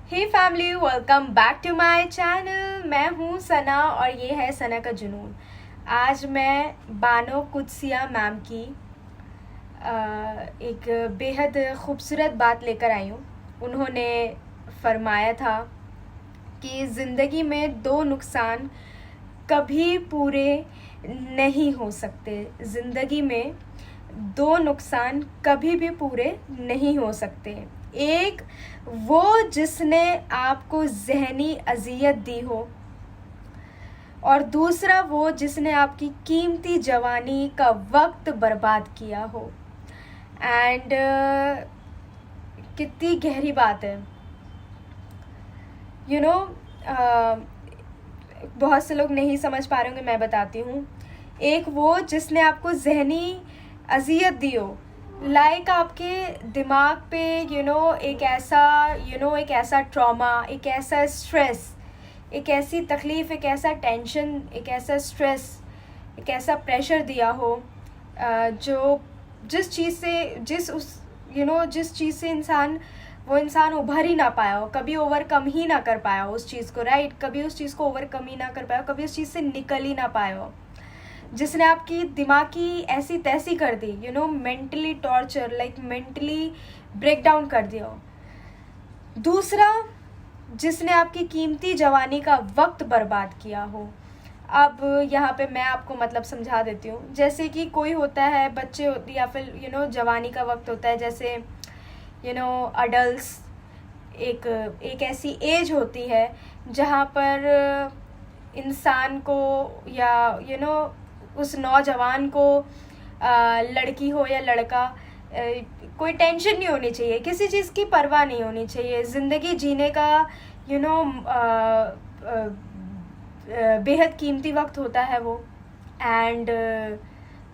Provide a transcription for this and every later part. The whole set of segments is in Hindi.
Hey family, welcome back to my channel. मैं हूँ सना और ये है सना का जुनून। आज मैं बानो कुदसिया मैम की एक बेहद खूबसूरत बात लेकर आई हूँ। उन्होंने फरमाया था कि ज़िंदगी में दो नुकसान कभी पूरे नहीं हो सकते। ज़िंदगी में दो नुकसान कभी भी पूरे नहीं हो सकते। एक वो जिसने आपको ज़हनी अज़ियत दी हो, और दूसरा वो जिसने आपकी कीमती जवानी का वक्त बर्बाद किया हो। एंड कितनी गहरी बात है। यू नो बहुत से लोग नहीं समझ पा रहे होंगे, मैं बताती हूँ। एक वो जिसने आपको ज़हनी अज़ियत दी हो, लाइक आपके दिमाग पे एक ऐसा ट्रॉमा, एक ऐसा स्ट्रेस, एक ऐसी तकलीफ़, एक ऐसा टेंशन, एक ऐसा स्ट्रेस, एक ऐसा प्रेशर दिया हो जो जिस चीज़ से वो इंसान उभर ही ना पाया हो, कभी ओवरकम ही ना कर पाया हो उस चीज़ को, राइट। कभी उस चीज़ को ओवरकम ही ना कर पाया हो, कभी उस चीज़ से निकल ही ना पाया हो, जिसने आपकी दिमाग की ऐसी तैसी कर दी, mentally torture, like mentally break down कर दिया हो। दूसरा जिसने आपकी कीमती जवानी का वक्त बर्बाद किया हो। अब यहाँ पे मैं आपको मतलब समझा देती हूँ। जैसे कि कोई होता है, बच्चे होती या फिर जवानी का वक्त होता है, जैसे अडल्ट्स, एक ऐसी एज होती है जहाँ पर इंसान को या उस नौजवान को, लड़की हो या लड़का, कोई टेंशन नहीं होनी चाहिए, किसी चीज़ की परवाह नहीं होनी चाहिए। ज़िंदगी जीने का बेहद कीमती वक्त होता है वो। एंड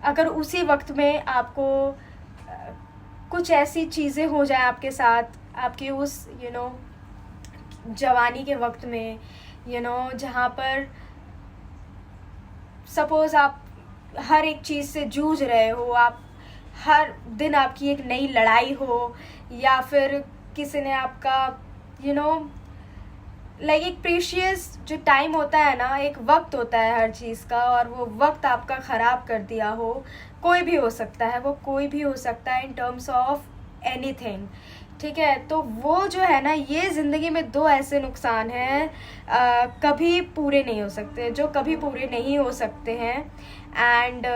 अगर उसी वक्त में आपको कुछ ऐसी चीज़ें हो जाए आपके साथ, आपकी उस जवानी के वक्त में, जहाँ पर सपोज़ आप हर एक चीज़ से जूझ रहे हो, आप हर दिन आपकी एक नई लड़ाई हो, या फिर किसी ने आपका लाइक एक प्रीशियस जो टाइम होता है ना, एक वक्त होता है हर चीज़ का, और वो वक्त आपका ख़राब कर दिया हो। कोई भी हो सकता है, वो कोई भी हो सकता है इन टर्म्स ऑफ एनीथिंग, ठीक है। तो वो जो है ना, ये ज़िंदगी में दो ऐसे नुकसान हैं कभी पूरे नहीं हो सकते, जो कभी पूरे नहीं हो सकते हैं। एंड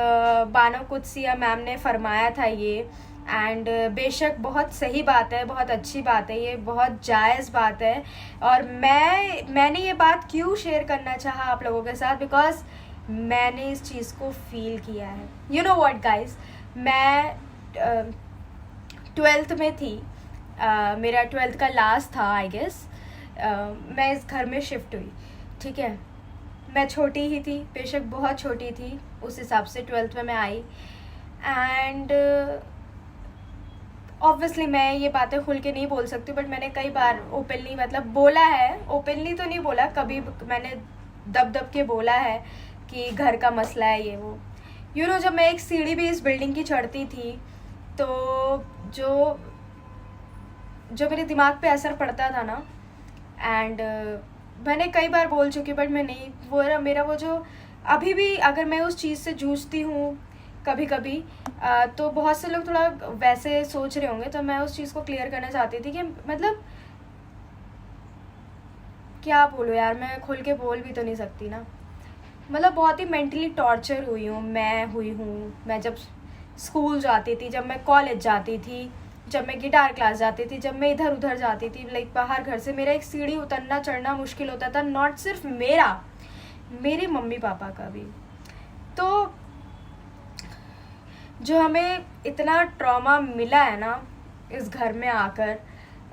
बानो कुदसिया मैम ने फरमाया था ये। एंड बेशक बहुत सही बात है, बहुत अच्छी बात है, ये बहुत जायज़ बात है। और मैंने ये बात क्यों शेयर करना चाहा आप लोगों के साथ, बिकॉज मैंने इस चीज़ को फील किया है। यू नो व्हाट गाइस, मैं 12th में थी, मेरा 12th का लास्ट था आई गेस। मैं इस घर में शिफ्ट हुई, ठीक है। मैं छोटी ही थी, बेशक बहुत छोटी थी, उस हिसाब से 12th में मैं आई। एंड ऑब्वियसली मैं ये बातें खुल के नहीं बोल सकती, बट मैंने कई बार ओपनली मतलब बोला है। ओपनली तो नहीं बोला, कभी मैंने दब के बोला है कि घर का मसला है ये वो। जब मैं एक सीढ़ी भी इस बिल्डिंग की चढ़ती थी, तो जो मेरे दिमाग पे असर पड़ता था ना, एंड मैंने कई बार बोल चुकी, बट मैं नहीं, वो मेरा वो जो अभी भी अगर मैं उस चीज़ से जूझती हूँ कभी कभी, तो बहुत से लोग थोड़ा वैसे सोच रहे होंगे, तो मैं उस चीज़ को क्लियर करना चाहती थी कि मतलब क्या बोलूँ यार, मैं खुल के बोल भी तो नहीं सकती ना। मतलब बहुत ही मेंटली टॉर्चर हुई हूँ मैं जब स्कूल जाती थी, जब मैं कॉलेज जाती थी, जब मैं गिटार क्लास जाती थी, जब मैं इधर उधर जाती थी, लाइक बाहर घर से मेरा एक सीढ़ी उतरना चढ़ना मुश्किल होता था। नॉट सिर्फ मेरा, मेरे मम्मी पापा का भी। तो जो हमें इतना ट्रॉमा मिला है ना इस घर में आकर,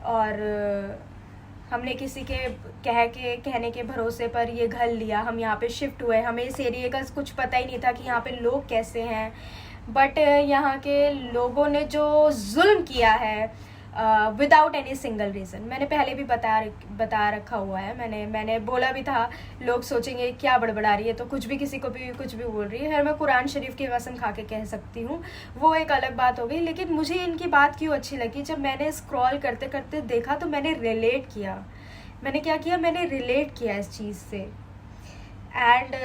और हमने किसी के कहने के भरोसे पर ये घर लिया, हम यहाँ पे शिफ्ट हुए, हमें इस एरिया का कुछ पता ही नहीं था कि यहाँ पे लोग कैसे हैं। बट यहाँ के लोगों ने जो जुल्म किया है विदाउट एनी सिंगल रीज़न, मैंने पहले भी बता रखा हुआ है, मैंने बोला भी था। लोग सोचेंगे क्या बड़बड़ा रही है, तो कुछ भी किसी को भी कुछ भी बोल रही है। हर मैं कुरान शरीफ की कसम खा के कह सकती हूँ, वो एक अलग बात हो गई। लेकिन मुझे इनकी बात क्यों अच्छी लगी, जब मैंने स्क्रॉल करते करते देखा तो मैंने रिलेट किया मैंने क्या किया, मैंने रिलेट किया इस चीज़ से। एंड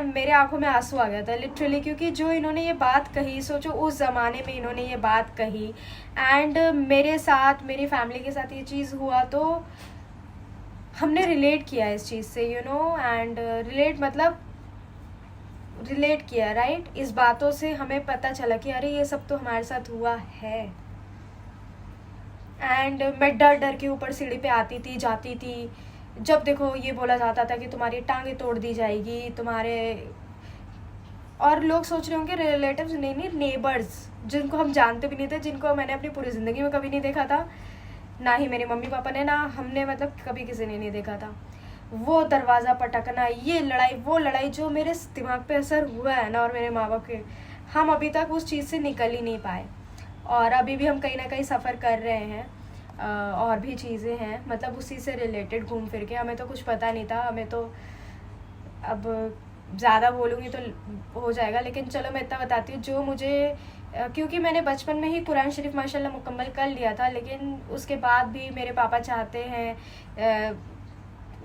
मेरे आंखों में आंसू आ गया था लिटरली, क्योंकि जो इन्होंने ये बात कही, सोचो उस ज़माने में इन्होंने ये बात कही, एंड मेरे साथ, मेरी फैमिली के साथ ये चीज़ हुआ, तो हमने रिलेट किया इस चीज़ से, एंड रिलेट किया, राइट। इस बातों से हमें पता चला कि अरे ये सब तो हमारे साथ हुआ है। एंड मैं डर डर के ऊपर सीढ़ी पे आती थी, जाती थी, जब देखो ये बोला जाता था कि तुम्हारी टांगें तोड़ दी जाएगी, तुम्हारे, और लोग सोच रहे होंगे रिलेटिव्स, नहीं, नेबर्स, जिनको हम जानते भी नहीं थे, जिनको मैंने अपनी पूरी ज़िंदगी में कभी नहीं देखा था, ना ही मेरे मम्मी पापा ने, ना हमने, मतलब कभी किसी ने नहीं देखा था। वो दरवाज़ा पटकना, ये लड़ाई, वो लड़ाई, जो मेरे दिमाग पे असर हुआ है ना, और मेरे माँ बाप के, हम अभी तक उस चीज़ से निकल ही नहीं पाए। और अभी भी हम कहीं ना कहीं सफ़र कर रहे हैं। और भी चीज़ें हैं, मतलब उसी से रिलेटेड घूम फिर के, हमें तो कुछ पता नहीं था, हमें तो, अब ज़्यादा बोलूँगी तो हो जाएगा, लेकिन चलो मैं इतना बताती हूँ जो मुझे, क्योंकि मैंने बचपन में ही कुरान शरीफ माशाल्लाह मुकम्मल कर लिया था, लेकिन उसके बाद भी मेरे पापा चाहते हैं,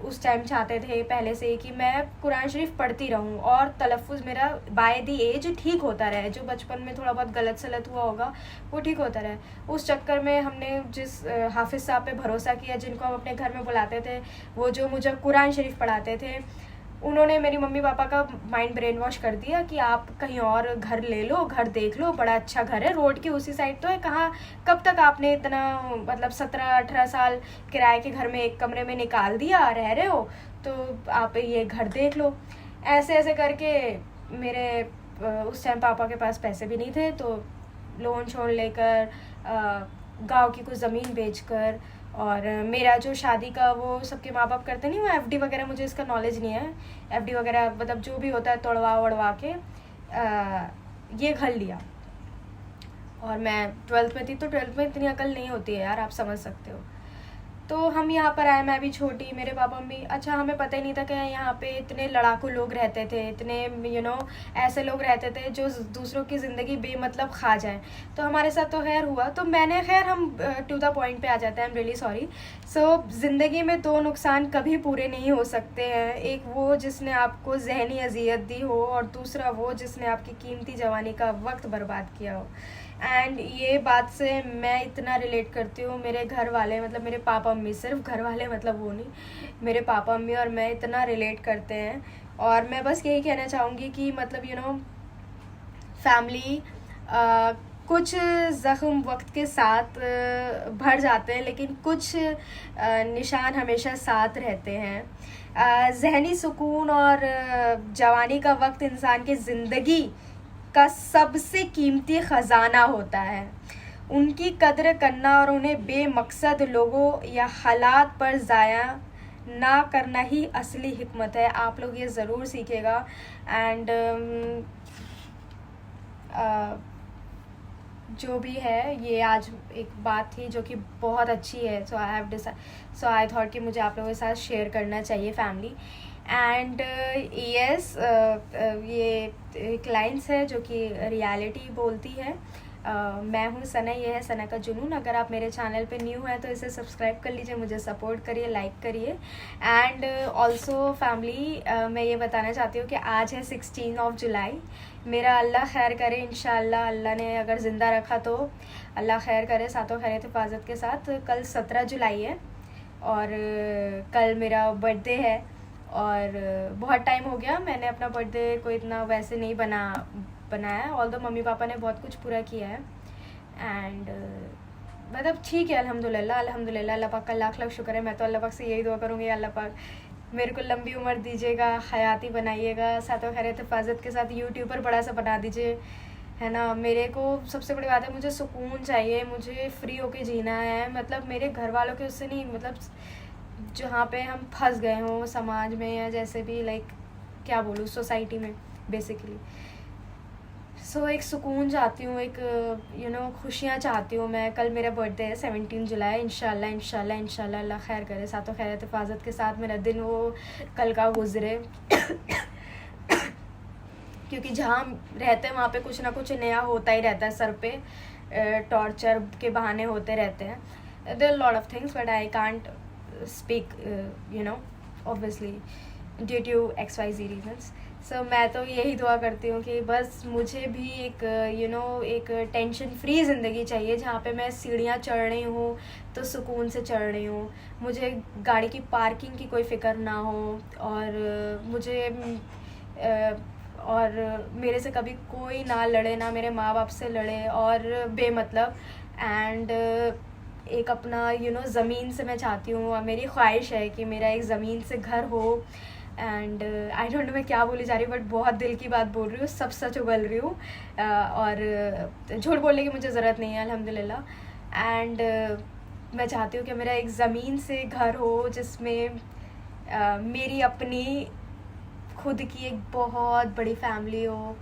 उस टाइम चाहते थे पहले से ही कि मैं कुरान शरीफ पढ़ती रहूं और तलफ़ुज़ मेरा बाय दी एज ठीक होता रहे, जो बचपन में थोड़ा बहुत गलत सलत हुआ होगा वो ठीक होता रहे। उस चक्कर में हमने जिस हाफिज़ साहब पे भरोसा किया, जिनको हम अपने घर में बुलाते थे, वो जो मुझे कुरान शरीफ पढ़ाते थे, उन्होंने मेरी मम्मी पापा का माइंड ब्रेन वॉश कर दिया कि आप कहीं और घर ले लो, घर देख लो, बड़ा अच्छा घर है, रोड की उसी साइड तो है, कहाँ, कब तक आपने इतना, मतलब 17-18 साल किराए के घर में एक कमरे में निकाल दिया, रह रहे हो, तो आप ये घर देख लो। ऐसे ऐसे करके मेरे उस टाइम पापा के पास पैसे भी नहीं थे, तो लोन शोन लेकर, गांव की कुछ ज़मीन बेचकर, और मेरा जो शादी का वो सबके माँ बाप करते नहीं, वो एफडी वगैरह, मुझे इसका नॉलेज नहीं है, एफडी वगैरह मतलब जो भी होता है तोड़वा वड़वा के ये घर लिया। और मैं 12th में थी, तो 12th में इतनी अकल नहीं होती है यार, आप समझ सकते हो। तो हम यहाँ पर आए, मैं भी छोटी, मेरे पापा मम्मी, अच्छा हमें पता ही नहीं था कि यहाँ पे इतने लड़ाकू लोग रहते थे, इतने ऐसे लोग रहते थे जो दूसरों की ज़िंदगी बेमतलब खा जाए। तो हमारे साथ तो खैर हुआ, तो मैंने, खैर हम टू द पॉइंट पे आ जाते हैं, आई एम रियली सॉरी। सो ज़िंदगी में दो नुकसान कभी पूरे नहीं हो सकते हैं, एक वो जिसने आपको जहनी अजियत दी हो, और दूसरा वो जिसने आपकी कीमती जवानी का वक्त बर्बाद किया हो। एंड ये बात से मैं इतना रिलेट करती हूँ, मेरे घर वाले, मतलब मेरे पापा मम्मी, सिर्फ घर वाले मतलब वो नहीं, मेरे पापा मम्मी और मैं इतना रिलेट करते हैं। और मैं बस यही कहना चाहूँगी कि मतलब फैमिली, कुछ ज़ख्म वक्त के साथ भर जाते हैं, लेकिन कुछ निशान हमेशा साथ रहते हैं। ज़हनी सुकून और जवानी का वक्त इंसान की ज़िंदगी का सबसे कीमती ख़जाना होता है। उनकी कद्र करना और उन्हें बेमकसद लोगों या हालात पर ज़ाया ना करना ही असली हिकमत है। आप लोग ये ज़रूर सीखेगा। एंड जो भी है, ये आज एक बात थी जो कि बहुत अच्छी है, सो आई थॉट कि मुझे आप लोगों के साथ शेयर करना चाहिए फैमिली। एंड यस, ये एक लाइन्स है जो कि रियलिटी बोलती है। मैं हूँ सना, ये है सना का जुनून। अगर आप मेरे चैनल पे न्यू हैं तो इसे सब्सक्राइब कर लीजिए, मुझे सपोर्ट करिए, लाइक करिए। एंड ऑल्सो फैमिली, मैं ये बताना चाहती हूँ कि आज है 16 जुलाई। मेरा अल्लाह खैर करे, इंशाअल्लाह, अल्लाह ने अगर ज़िंदा रखा तो अल्लाह खैर करे, सातों खैरियत हिफाजत के साथ। कल 17 जुलाई है और कल मेरा बर्थडे है। और बहुत टाइम हो गया, मैंने अपना बर्थडे को इतना वैसे नहीं बनाया, ऑल्दो मम्मी पापा ने बहुत कुछ पूरा किया है। एंड मतलब ठीक है, अल्हम्दुलिल्लाह, अल्लाह पाक का लाख लाख शुक्र है। मैं तो अल्लाह पाक से यही दुआ करूँगी, अल्लाह पाक मेरे को लंबी उम्र दीजिएगा, हयाती बनाइएगा, सातों खैरियत हिफाजत के साथ यूट्यूबर बड़ा सा बना दीजिए, है ना। मेरे को सबसे बड़ी बात है, मुझे सुकून चाहिए, मुझे फ्री होके जीना है। मतलब मेरे घर वालों के उससे नहीं, मतलब जहाँ पे हम फंस गए हों समाज में, या जैसे भी लाइक क्या बोलूँ, सोसाइटी में बेसिकली। सो एक सुकून चाहती हूँ, एक खुशियाँ चाहती हूँ मैं। कल मेरा बर्थडे है 17 जुलाई, इंशाल्लाह अल्लाह खैर करे, सातों खैरियत हिफाजत के साथ मेरा दिन वो कल का गुजरे। क्योंकि जहाँ रहते हैं वहाँ पे कुछ ना कुछ नया होता ही रहता है, सर पे टॉर्चर के बहाने होते रहते हैं। There are lot of things but I can't speak, obviously due to XYZ reasons. So मैं तो यही दुआ करती हूँ कि बस मुझे भी एक एक टेंशन फ्री ज़िंदगी चाहिए, जहाँ पे मैं सीढ़ियाँ चढ़ रही हूँ तो सुकून से चढ़ रही हूँ, मुझे गाड़ी की पार्किंग की कोई फ़िक्र ना हो, और मुझे और मेरे से कभी कोई ना लड़े, ना मेरे माँ बाप से लड़े और बेमतलब। एंड एक अपना ज़मीन से मैं चाहती हूँ, और मेरी ख्वाहिश है कि मेरा एक ज़मीन से घर हो। एंड आई डोंट नो मैं क्या बोली जा रही हूँ, बट बहुत दिल की बात बोल रही हूँ, सब सच उगल रही हूँ, और झूठ बोलने की मुझे ज़रूरत नहीं है, अल्हम्दुलिल्लाह। एंड मैं चाहती हूँ कि मेरा एक ज़मीन से घर हो, जिसमें मेरी अपनी खुद की एक बहुत बड़ी फैमिली हो।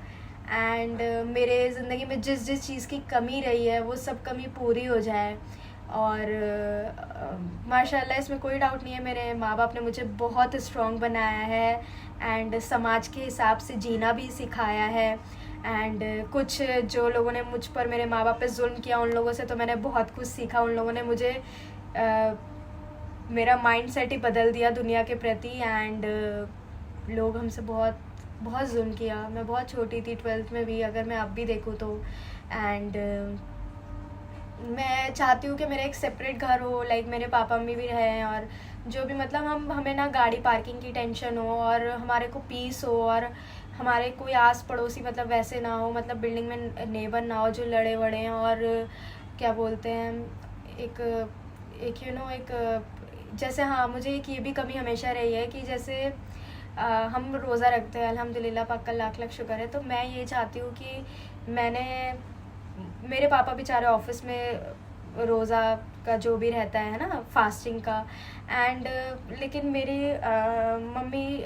एंड मेरे ज़िंदगी में जिस जिस चीज़ की कमी रही है वो सब कमी पूरी हो जाए। और माशाल्लाह इसमें कोई डाउट नहीं है, मेरे माँ बाप ने मुझे बहुत स्ट्रॉन्ग बनाया है, एंड समाज के हिसाब से जीना भी सिखाया है। एंड कुछ जो लोगों ने मुझ पर, मेरे माँ बाप पे जुल्म किया, उन लोगों से तो मैंने बहुत कुछ सीखा। उन लोगों ने मुझे मेरा माइंड सेट ही बदल दिया दुनिया के प्रति। एंड लोग हमसे बहुत बहुत जुल्म किया। मैं बहुत छोटी थी, 12th में भी, अगर मैं अब भी देखूँ तो। एंड मैं चाहती हूँ कि मेरा एक सेपरेट घर हो, लाइक मेरे पापा मम्मी भी रहें, और जो भी मतलब हमें ना गाड़ी पार्किंग की टेंशन हो, और हमारे को पीस हो, और हमारे कोई आस पड़ोसी मतलब वैसे ना हो, मतलब बिल्डिंग में नेबर ना हो जो लड़े वड़े हैं। और क्या बोलते हैं, एक एक एक जैसे, हाँ, मुझे एक ये भी कमी हमेशा रही है कि जैसे हम रोज़ा रखते हैं, अल्हम्दुलिल्लाह, पाक का लाख लाख शुक्र है। तो मैं ये चाहती हूँ कि मेरे पापा बेचारे ऑफिस में रोज़ा का जो भी रहता है ना, फास्टिंग का। एंड लेकिन मेरी मम्मी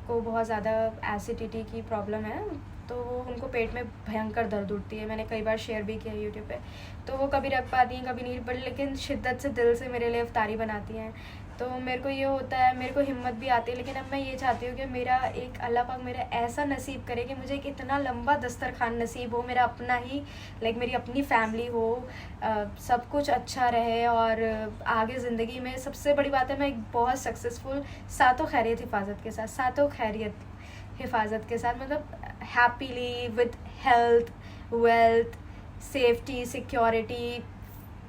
को बहुत ज़्यादा एसिडिटी की प्रॉब्लम है, तो वो उनको पेट में भयंकर दर्द उठती है। मैंने कई बार शेयर भी किया यूट्यूब पे। तो वो कभी रख पाती हैं, कभी नहीं, बट लेकिन शिद्दत से दिल से मेरे लिए इफ्तारी बनाती हैं। तो मेरे को ये होता है, मेरे को हिम्मत भी आती है। लेकिन अब मैं ये चाहती हूँ कि मेरा एक अल्लाह पाक मेरा ऐसा नसीब करे कि मुझे एक इतना लंबा दस्तरखान नसीब हो, मेरा अपना ही, लाइक मेरी अपनी फैमिली हो, सब कुछ अच्छा रहे, और आगे ज़िंदगी में सबसे बड़ी बात है, मैं एक बहुत सक्सेसफुल सातों खैरियत हिफाजत के साथ, मतलब happily, with health, wealth, safety, security,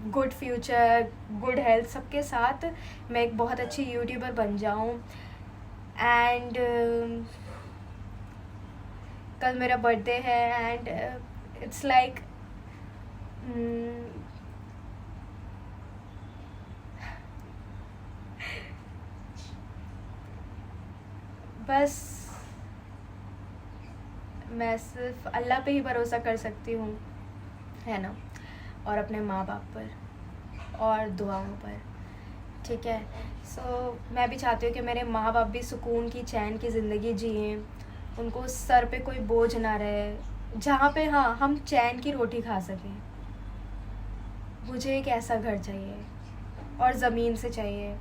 good future, good health, सबके साथ मैं एक बहुत अच्छी यूट्यूबर बन जाऊँ। एंड कल मेरा बर्थडे है, एंड इट्स लाइक बस मैं सिर्फ अल्लाह पे ही भरोसा कर सकती हूँ, है ना, और अपने माँ बाप पर और दुआओं पर, ठीक है। सो मैं भी चाहती हूँ कि मेरे माँ बाप भी सुकून की, चैन की ज़िंदगी जिएँ, उनको सर पे कोई बोझ ना रहे, जहाँ पे, हाँ, हम चैन की रोटी खा सकें। मुझे एक ऐसा घर चाहिए, और ज़मीन से चाहिए,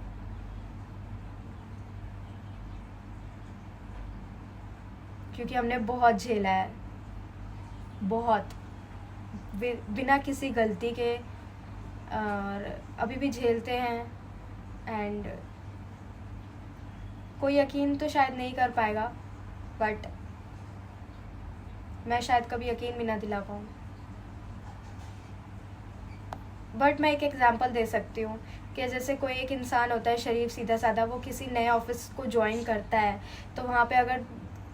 क्योंकि हमने बहुत झेला है, बहुत, बिना किसी गलती के, और अभी भी झेलते हैं। एंड कोई यकीन तो शायद नहीं कर पाएगा, बट मैं शायद कभी यकीन भी ना दिला पाऊँ। बट मैं एक एग्ज़ाम्पल दे सकती हूँ कि जैसे कोई एक इंसान होता है शरीफ, सीधा साधा, वो किसी नए ऑफिस को ज्वाइन करता है, तो वहाँ पे अगर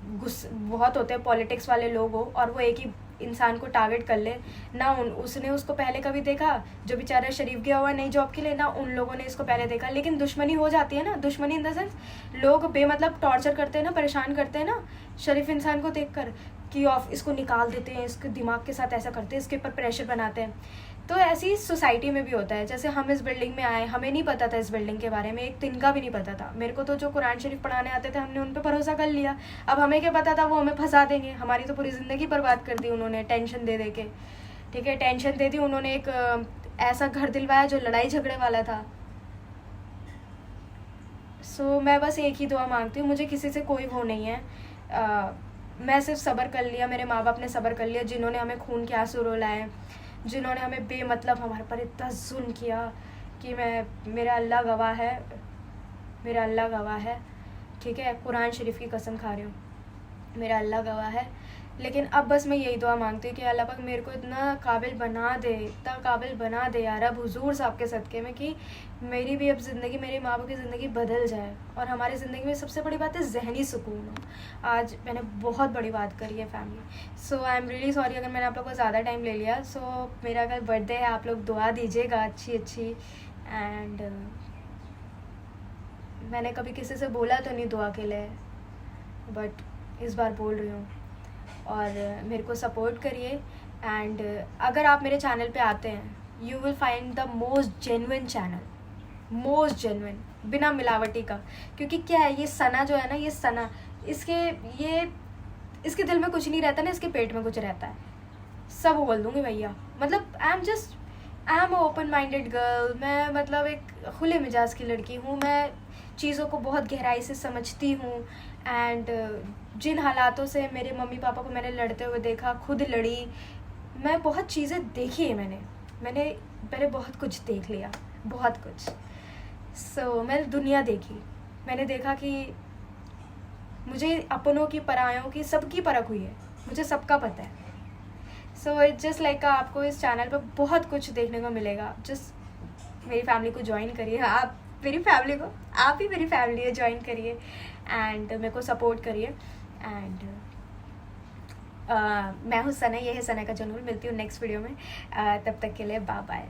बहुत होते हैं पॉलिटिक्स वाले लोग हो, और वो एक ही इंसान को टारगेट कर ले ना, उसने उसको पहले कभी देखा, जो बेचारा शरीफ गया हुआ नई जॉब के लिए, ना उन लोगों ने इसको पहले देखा। लेकिन दुश्मनी हो जाती है ना, दुश्मनी इन द सेंस, लोग बेमतलब टॉर्चर करते हैं ना, परेशान करते हैं ना शरीफ इंसान को देखकर, कि इसको निकाल देते हैं, इसके दिमाग के साथ ऐसा करते हैं, इसके ऊपर प्रेशर बनाते हैं। तो ऐसी सोसाइटी में भी होता है। जैसे हम इस बिल्डिंग में आए, हमें नहीं पता था इस बिल्डिंग के बारे में, एक तिनका भी नहीं पता था। मेरे को तो जो कुरान शरीफ पढ़ाने आते थे, हमने उन पर भरोसा कर लिया। अब हमें क्या पता था वो हमें फंसा देंगे, हमारी तो पूरी ज़िंदगी बर्बाद कर दी उन्होंने टेंशन दे दे के, ठीक है, टेंशन दे दी उन्होंने। एक ऐसा घर दिलवाया जो लड़ाई झगड़े वाला था। सो मैं बस एक ही दुआ मांगती हूँ, मुझे किसी से कोई वो नहीं है, मैं सिर्फ सब्र कर लिया, मेरे माँ बाप ने सब्र कर लिया, जिन्होंने हमें खून के आंसू रुलाए, जिन्होंने हमें बेमतलब हमारे पर इतना जुल्म किया कि मेरा अल्लाह गवाह है, मेरा अल्लाह गवाह है, ठीक है, कुरान शरीफ की कसम खा रही हूँ, मेरा अल्लाह गवाह है। लेकिन अब बस मैं यही दुआ मांगती हूँ कि अल्लाह पाक मेरे को इतना काबिल बना दे, इतना काबिल बना दे यार अब हुजूर साहब के सदक़े में, कि मेरी भी अब ज़िंदगी, मेरे माँ बाप की ज़िंदगी बदल जाए, और हमारी ज़िंदगी में सबसे बड़ी बात है ज़हनी सुकून हो। आज मैंने बहुत बड़ी बात करी है family. So I am really sorry अगर मैंने आप लोग को ज़्यादा टाइम ले लिया। सो मेरा कल बर्थडे है, आप लोग दुआ दीजिएगा अच्छी। एंड मैंने कभी किसी से बोला तो नहीं दुआ के लिए, बट इस बार बोल रही हूँ, और मेरे को सपोर्ट करिए। एंड अगर आप मेरे चैनल पे आते हैं, you will find the most genuine channel, most genuine, बिना मिलावटी का। क्योंकि क्या है, ये सना जो है ना, ये सना, इसके दिल में कुछ नहीं रहता ना, इसके पेट में कुछ रहता है, सब बोल दूँगी भैया। मतलब I am open minded girl, मैं मतलब एक खुले मिजाज की लड़की हूँ, मैं चीज़ों को बहुत गहराई से समझती हूँ। एंड जिन हालातों से मेरे मम्मी पापा को मैंने लड़ते हुए देखा, खुद लड़ी, मैं बहुत चीज़ें देखी है, मैंने बहुत कुछ देख लिया, बहुत कुछ। सो मैंने दुनिया देखी, मैंने देखा कि मुझे अपनों की, परायों की, सबकी परख हुई है, मुझे सबका पता है। सो इट्स जस्ट लाइक आपको इस चैनल पर बहुत कुछ देखने को मिलेगा। जस्ट मेरी फैमिली को ज्वाइन करिए, आप मेरी फैमिली को, आप ही मेरी फैमिली है, ज्वाइन करिए एंड मेरे को सपोर्ट करिए। एंड मैं हूँ सना, ये है सना का जनून। मिलती हूँ नेक्स्ट वीडियो में, तब तक के लिए बाय बाय।